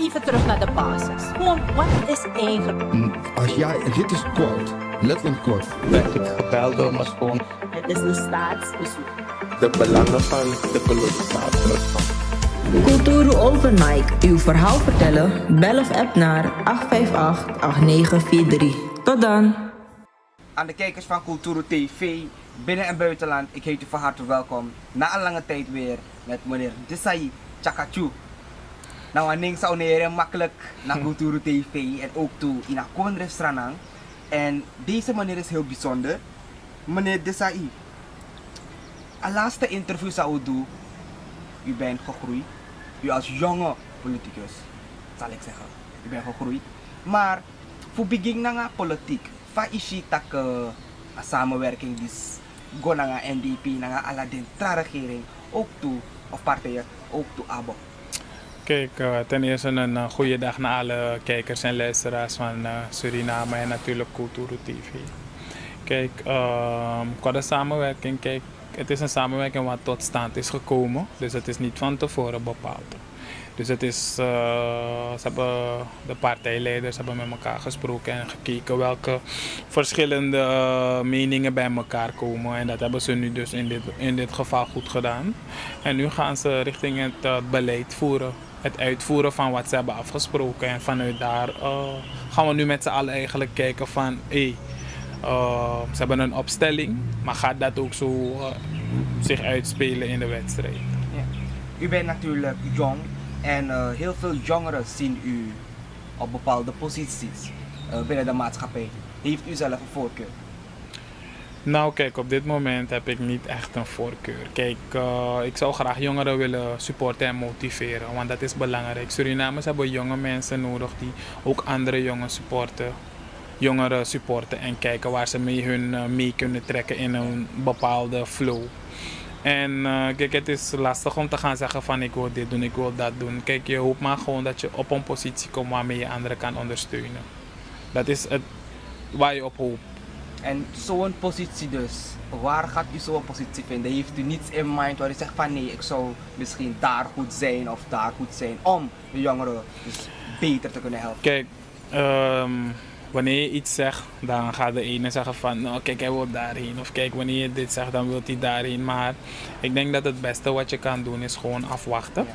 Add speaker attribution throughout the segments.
Speaker 1: even terug naar de basis. Gewoon, wat is eigenlijk?
Speaker 2: Als jij, dit is quote, letterlijk quote.
Speaker 3: Werd ik gebeld door mijn schoon.
Speaker 1: Het is een staatsbezoek.
Speaker 3: De belangen van de kolonisator.
Speaker 4: Kulturu Open Mic. Uw verhaal vertellen? Bel of app naar 858-8943. Tot dan.
Speaker 5: Aan de kijkers van Kulturu TV, binnen- en buitenland, ik heet u van harte welkom. Na een lange tijd weer met meneer Desai Chakachu. Nou, en ik zou neer makkelijk naar Kulturu TV en ook toe in een restaurant. En deze meneer is heel bijzonder. Meneer Desai, een laatste interview zou u doen. U bent gegroeid. U als jonge politicus, zal ik zeggen. U bent gegroeid. Maar voor begin naar politiek, wat is het dat een samenwerking die go naar NDP, naar alle regering, ook toe, of partijen, ook toe ABO?
Speaker 6: Kijk, ten eerste een goede dag naar alle kijkers en luisteraars van Suriname en natuurlijk Kulturu TV. Kijk, qua de samenwerking, kijk, het is een samenwerking wat tot stand is gekomen, dus het is niet van tevoren bepaald. Dus het is, de partijleiders hebben met elkaar gesproken en gekeken welke verschillende meningen bij elkaar komen. En dat hebben ze nu dus in dit geval goed gedaan. En nu gaan ze richting het beleid voeren. Het uitvoeren van wat ze hebben afgesproken. En vanuit daar gaan we nu met z'n allen eigenlijk kijken van... ze hebben een opstelling, maar gaat dat ook zo zich uitspelen in de wedstrijd?
Speaker 5: Ja. U bent natuurlijk jong en heel veel jongeren zien u op bepaalde posities binnen de maatschappij. Heeft u zelf een voorkeur?
Speaker 6: Nou kijk, op dit moment heb ik niet echt een voorkeur. Kijk, ik zou graag jongeren willen supporten en motiveren, want dat is belangrijk. Surinamers hebben jonge mensen nodig die ook andere jongeren supporten en kijken waar ze mee kunnen trekken in een bepaalde flow. En kijk, het is lastig om te gaan zeggen van ik wil dit doen, ik wil dat doen. Kijk, je hoopt maar gewoon dat je op een positie komt waarmee je anderen kan ondersteunen. Dat is het waar je op hoopt.
Speaker 5: En zo'n positie dus, waar gaat u zo'n positie vinden? Heeft u niets in mind waar u zegt van nee, ik zou misschien daar goed zijn of daar goed zijn om de jongeren dus beter te kunnen helpen?
Speaker 6: Kijk, wanneer je iets zegt, dan gaat de ene zeggen van nou kijk, hij wil daarheen. Of kijk, wanneer je dit zegt, dan wil hij daarheen. Maar ik denk dat het beste wat je kan doen is gewoon afwachten. Ja.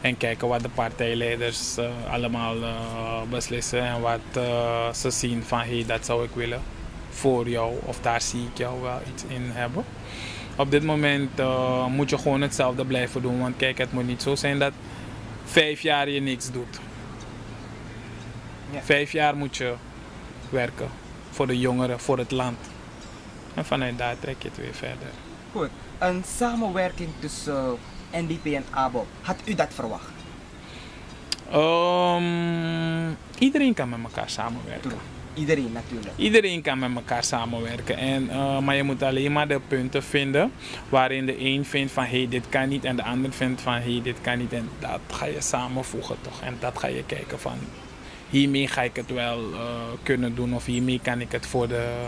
Speaker 6: En kijken wat de partijleiders allemaal beslissen en wat ze zien van hey, dat zou ik willen voor jou. Of daar zie ik jou wel iets in hebben. Op dit moment moet je gewoon hetzelfde blijven doen. Want kijk, het moet niet zo zijn dat 5 jaar je niks doet. Ja. 5 jaar moet je werken voor de jongeren, voor het land. En vanuit daar trek je het weer verder.
Speaker 5: Goed, een samenwerking tussen NDP en ABO, had u dat verwacht?
Speaker 6: Iedereen kan met elkaar samenwerken.
Speaker 5: Iedereen natuurlijk.
Speaker 6: Iedereen kan met elkaar samenwerken. Maar je moet alleen maar de punten vinden waarin de een vindt van hey, dit kan niet en de ander vindt van hey, dit kan niet. En dat ga je samenvoegen toch. En dat ga je kijken van hiermee ga ik het wel kunnen doen of hiermee kan ik het voor de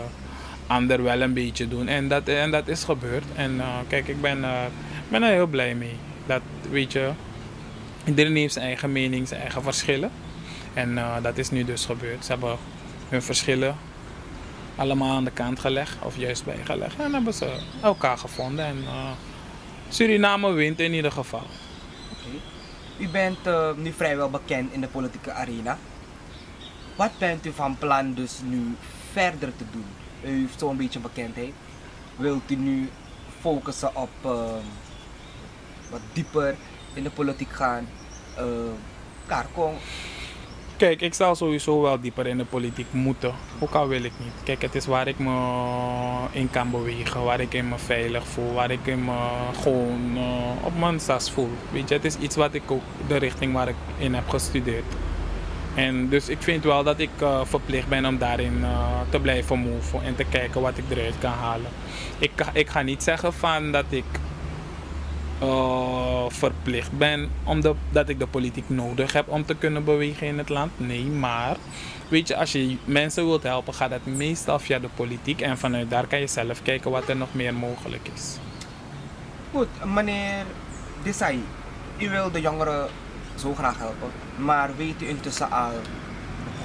Speaker 6: ander wel een beetje doen. En dat is gebeurd. En kijk, ik ben er heel blij mee. Dat, weet je, iedereen heeft zijn eigen mening, zijn eigen verschillen. En dat is nu dus gebeurd. Ze hebben hun verschillen allemaal aan de kant gelegd of juist bijgelegd. En hebben ze elkaar gevonden. En Suriname wint in ieder geval.
Speaker 5: Okay. U bent nu vrijwel bekend in de politieke arena. Wat bent u van plan dus nu verder te doen? U heeft zo'n beetje bekendheid. Wilt u nu focussen op wat dieper in de politiek gaan? Karkong?
Speaker 6: Kijk, ik zal sowieso wel dieper in de politiek moeten. Ook al wil ik niet. Kijk, het is waar ik me in kan bewegen, waar ik me veilig voel, waar ik me gewoon op mijn sas voel. Weet je, het is iets wat ik ook, de richting waar ik in heb gestudeerd. En dus ik vind wel dat ik verplicht ben om daarin te blijven move en te kijken wat ik eruit kan halen. Ik ga niet zeggen van dat ik verplicht ben dat ik de politiek nodig heb om te kunnen bewegen in het land. Nee, maar weet je, als je mensen wilt helpen, gaat dat meestal via de politiek. En vanuit daar kan je zelf kijken wat er nog meer mogelijk is.
Speaker 5: Goed, meneer Desai, u wil de jongeren zo graag helpen. Maar weet u intussen al het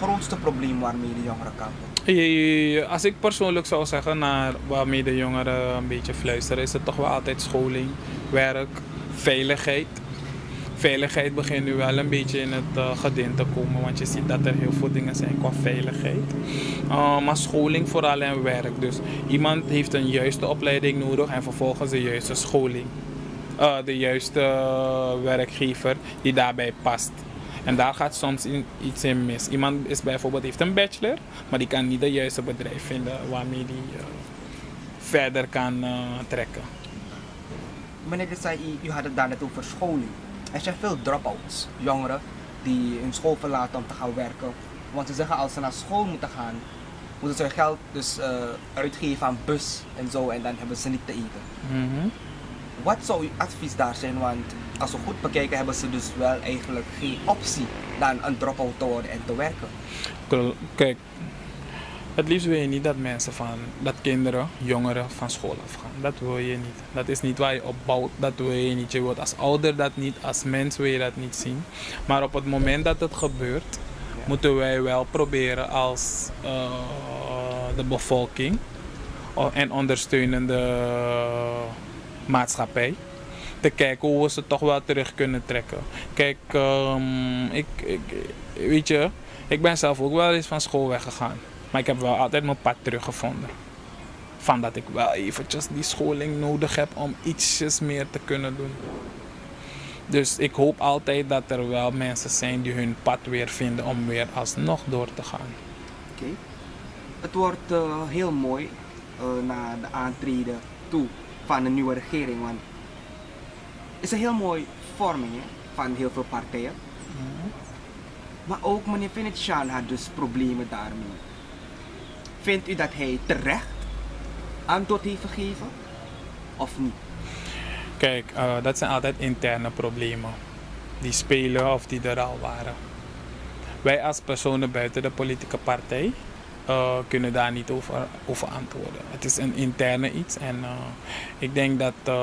Speaker 5: grootste probleem waarmee de jongeren kampen?
Speaker 6: Als ik persoonlijk zou zeggen naar waarmee de jongeren een beetje fluisteren, is het toch wel altijd scholing, werk, veiligheid. Veiligheid begint nu wel een beetje in het geding te komen, want je ziet dat er heel veel dingen zijn qua veiligheid. Maar scholing vooral en werk. Dus iemand heeft een juiste opleiding nodig en vervolgens de juiste scholing. De juiste werkgever die daarbij past. En daar gaat soms iets in mis. Iemand is bijvoorbeeld, heeft een bachelor, maar die kan niet de juiste bedrijf vinden waarmee die verder kan trekken.
Speaker 5: Meneer Desai, u had het daar net over scholing. Er zijn veel drop-outs, jongeren die hun school verlaten om te gaan werken. Want ze zeggen als ze naar school moeten gaan, moeten ze hun geld dus uitgeven aan bus en zo en dan hebben ze niet te eten. Wat zou uw advies daar zijn? Want als we goed bekijken hebben ze dus wel eigenlijk geen optie dan een drop-out te worden en te werken.
Speaker 6: Kijk, het liefst wil je niet dat kinderen, jongeren van school afgaan. Dat wil je niet. Dat is niet waar je op bouwt. Dat wil je niet. Je wilt als ouder dat niet, als mens wil je dat niet zien. Maar op het moment dat het gebeurt, moeten wij wel proberen als de bevolking en ondersteunende maatschappij te kijken hoe we ze toch wel terug kunnen trekken. Kijk, weet je, ik ben zelf ook wel eens van school weggegaan. Maar ik heb wel altijd mijn pad teruggevonden. Van dat ik wel eventjes die scholing nodig heb om ietsjes meer te kunnen doen. Dus ik hoop altijd dat er wel mensen zijn die hun pad weer vinden om weer alsnog door te gaan.
Speaker 5: Oké. Het wordt heel mooi naar de aantreden toe van een nieuwe regering. Want het is een heel mooi vorming van heel veel partijen. Maar ook meneer Venetiaan had dus problemen daarmee. Vindt u dat hij terecht antwoord heeft gegeven of niet?
Speaker 6: Kijk, dat zijn altijd interne problemen. Die spelen of die er al waren. Wij als personen buiten de politieke partij kunnen daar niet over antwoorden. Het is een interne iets en ik denk dat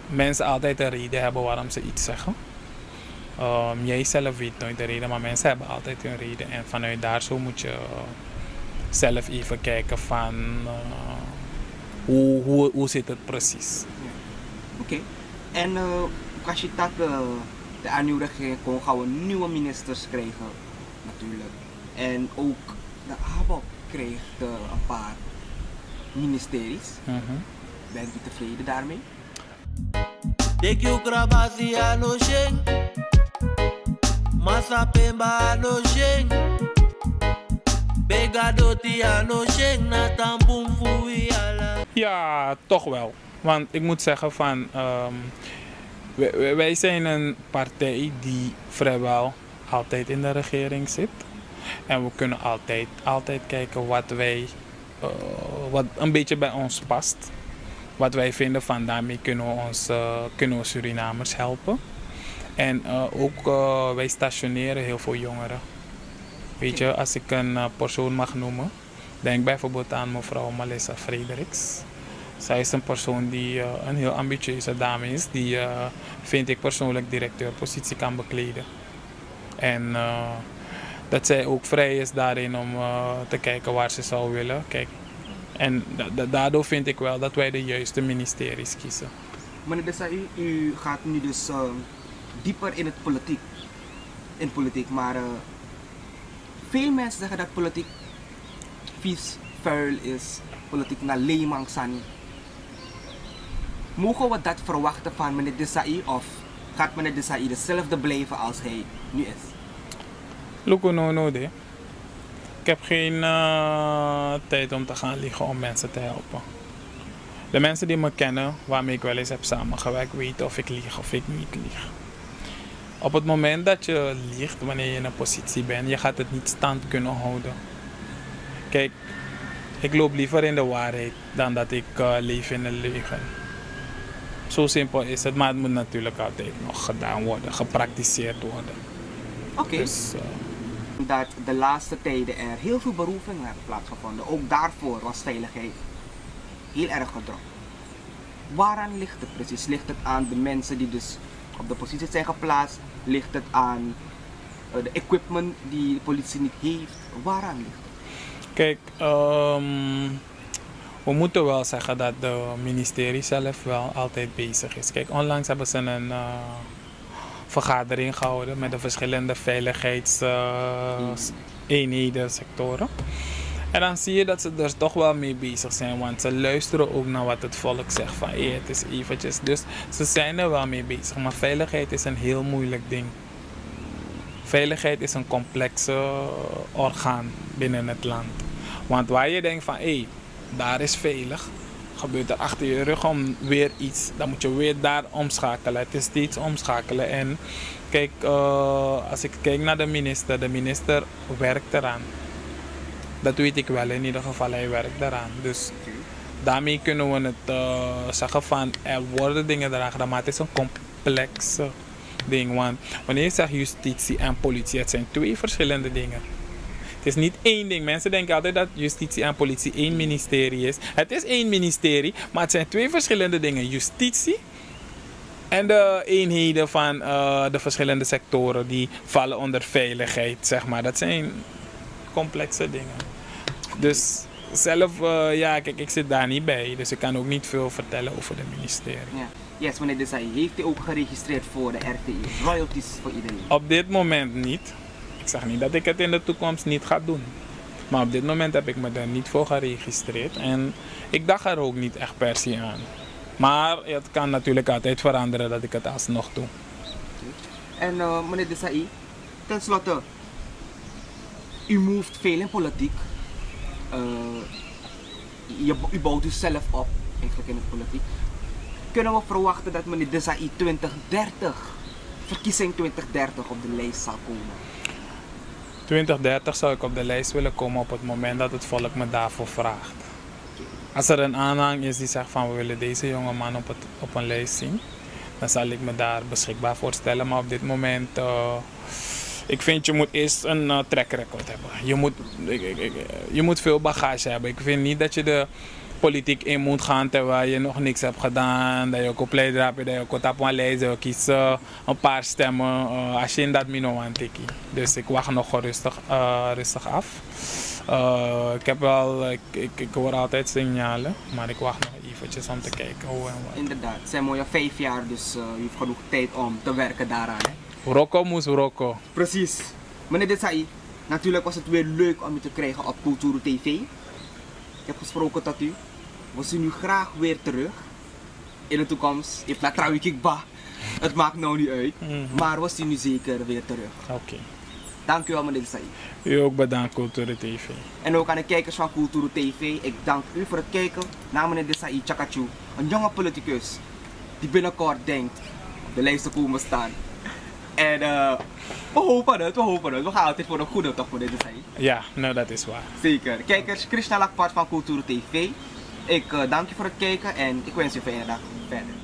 Speaker 6: mensen altijd een reden hebben waarom ze iets zeggen. Jij zelf weet nooit de reden, maar mensen hebben altijd een reden. En vanuit daar zo moet je zelf even kijken van hoe zit het precies.
Speaker 5: Oké. En als je dat de nieuwe regering kon, gaan we nieuwe ministers krijgen natuurlijk. En ook de ABOP krijgt een paar ministeries. Bent u tevreden daarmee?
Speaker 6: Ja, toch wel. Want ik moet zeggen van wij zijn een partij die vrijwel altijd in de regering zit. En we kunnen altijd kijken wat een beetje bij ons past. Wat wij vinden van daarmee kunnen we Surinamers helpen. En ook wij stationeren heel veel jongeren. Weet je, als ik een persoon mag noemen, denk bijvoorbeeld aan mevrouw Melissa Frederiks. Zij is een persoon die een heel ambitieuze dame is, die vind ik persoonlijk directeurpositie kan bekleden. En dat zij ook vrij is daarin om te kijken waar ze zou willen. Kijk. En daardoor vind ik wel dat wij de juiste ministeries kiezen.
Speaker 5: Meneer Desai, u gaat nu dus dieper in het politiek, maar veel mensen zeggen dat politiek vies, vuil is, politiek naar leemangsan. Mogen we dat verwachten van meneer Desai of gaat meneer Desai dezelfde blijven als hij nu is?
Speaker 6: Luko no de. Ik heb geen tijd om te gaan liegen om mensen te helpen. De mensen die me kennen, waarmee ik wel eens heb samengewerkt, weten of ik lieg of ik niet lieg. Op het moment dat je liegt, wanneer je in een positie bent, je gaat het niet stand kunnen houden. Kijk, ik loop liever in de waarheid dan dat ik leef in een leugen. Zo simpel is het, maar het moet natuurlijk altijd nog gedaan worden, gepraktiseerd worden.
Speaker 5: Oké.
Speaker 6: Dus,
Speaker 5: dat de laatste tijden er heel veel beroepingen hebben plaatsgevonden. Ook daarvoor was veiligheid heel erg gedropt. Waaraan ligt het precies? Ligt het aan de mensen die dus op de posities zijn geplaatst? Ligt het aan de equipment die de politie niet heeft? Waaraan ligt het?
Speaker 6: Kijk, we moeten wel zeggen dat het ministerie zelf wel altijd bezig is. Kijk, onlangs hebben ze een vergadering gehouden met de verschillende veiligheidseenheden, sectoren. En dan zie je dat ze er toch wel mee bezig zijn, want ze luisteren ook naar wat het volk zegt van het is eventjes. Dus ze zijn er wel mee bezig, maar veiligheid is een heel moeilijk ding. Veiligheid is een complexe orgaan binnen het land. Want waar je denkt van daar is veilig, gebeurt er achter je rug om weer iets. Dan moet je weer daar omschakelen. Het is steeds omschakelen. En kijk, als ik kijk naar de minister werkt eraan. Dat weet ik wel in ieder geval, hij werkt eraan. Dus daarmee kunnen we het zeggen van er worden dingen eraan gedaan, maar het is een complexe ding. Want wanneer je zegt justitie en politie, het zijn twee verschillende dingen. Het is niet één ding. Mensen denken altijd dat justitie en politie één ministerie is. Het is één ministerie, maar het zijn twee verschillende dingen. Justitie en de eenheden van de verschillende sectoren die vallen onder veiligheid, zeg maar. Dat zijn complexe dingen. Dus zelf, kijk, ik zit daar niet bij. Dus ik kan ook niet veel vertellen over de ministerie.
Speaker 5: Ja. Yes, meneer Desai, heeft u ook geregistreerd voor de RTI? Royalties voor iedereen?
Speaker 6: Op dit moment niet. Ik zeg niet dat ik het in de toekomst niet ga doen. Maar op dit moment heb ik me daar niet voor geregistreerd. En ik dacht er ook niet echt per se aan. Maar het kan natuurlijk altijd veranderen dat ik het alsnog doe.
Speaker 5: En meneer Desai, tenslotte, u moeft veel in politiek. U bouwt u zelf op, eigenlijk in de politiek. Kunnen we verwachten dat meneer Desai 2030, verkiezing 2030 op de lijst zal komen?
Speaker 6: 2030 zou ik op de lijst willen komen op het moment dat het volk me daarvoor vraagt. Als er een aanhang is die zegt van we willen deze jonge man op een lijst zien, dan zal ik me daar beschikbaar voor stellen. Maar op dit moment, ik vind je moet eerst een track record hebben. Je moet veel bagage hebben. Ik vind niet dat je de politiek in moet gaan terwijl je nog niks hebt gedaan. Dat je ook op leidraad hebt, dat je ook op een lijst hebt, kiezen een paar stemmen. Als je in dat mino aan tikkie. Dus ik wacht nog rustig af. Ik hoor altijd signalen, maar ik wacht nog eventjes om te kijken hoe en wat.
Speaker 5: Inderdaad, het zijn mooie 5 jaar, dus je hebt genoeg tijd om te werken daaraan. Hè?
Speaker 6: Rocco moest Rocco.
Speaker 5: Precies. Meneer Desai, natuurlijk was het weer leuk om u te krijgen op Kulturu TV. Ik heb gesproken tot u. We zien u graag weer terug in de toekomst. If la trouw ik ba. Het maakt nou niet uit. Maar we zien u zeker weer terug.
Speaker 6: Oké.
Speaker 5: Dank u wel, meneer Desai.
Speaker 6: U ook bedankt, Kulturu TV.
Speaker 5: En ook aan de kijkers van Kulturu TV. Ik dank u voor het kijken naar meneer Desai Chakachu. Een jonge politicus die binnenkort denkt op de lijst te komen staan. En we hopen het. We gaan altijd voor een goede, toch, meneer Desai?
Speaker 6: Ja, nou dat is waar.
Speaker 5: Zeker. Kijkers, Krishna Lakpart van Kulturu TV. Ik dank je voor het kijken en ik wens je een fijne dag verder.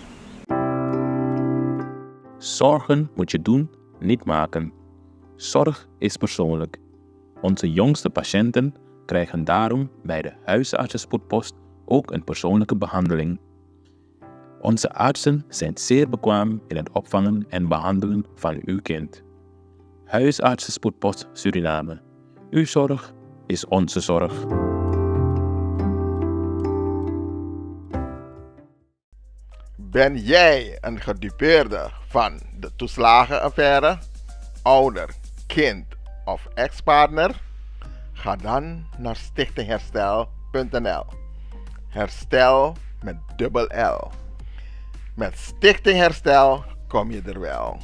Speaker 7: Zorgen moet je doen, niet maken. Zorg is persoonlijk. Onze jongste patiënten krijgen daarom bij de huisartsenspoedpost ook een persoonlijke behandeling. Onze artsen zijn zeer bekwaam in het opvangen en behandelen van uw kind. Huisartsenspoedpost Suriname. Uw zorg is onze zorg.
Speaker 8: Ben jij een gedupeerde van de toeslagenaffaire, ouder, kind of ex-partner? Ga dan naar stichtingherstel.nl. Herstel met dubbel L. Met Stichting Herstel kom je er wel.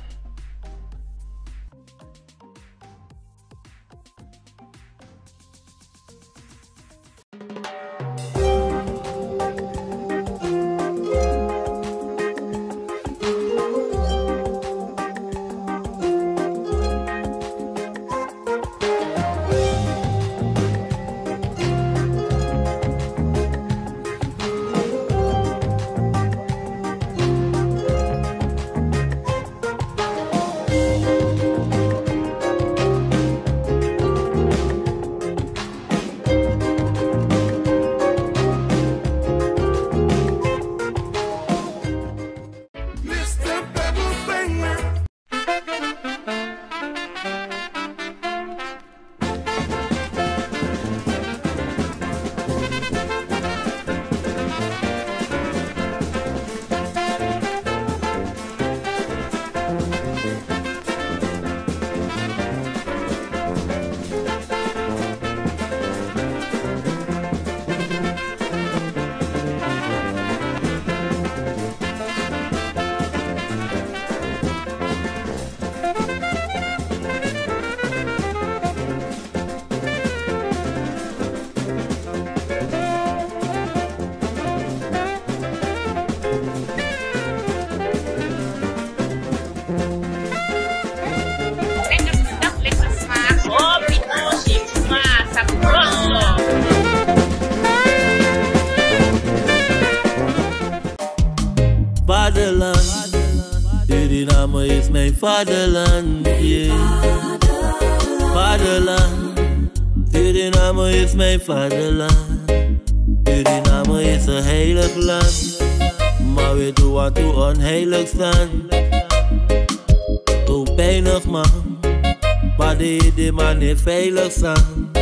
Speaker 9: vaderland. Suriname is mijn vaderland, yeah. Vaderland. Suriname is mijn vaderland. Suriname is een heilig land, maar we doen wat toe onheilig staan. Zo weinig man, maar de man niet veilig staan.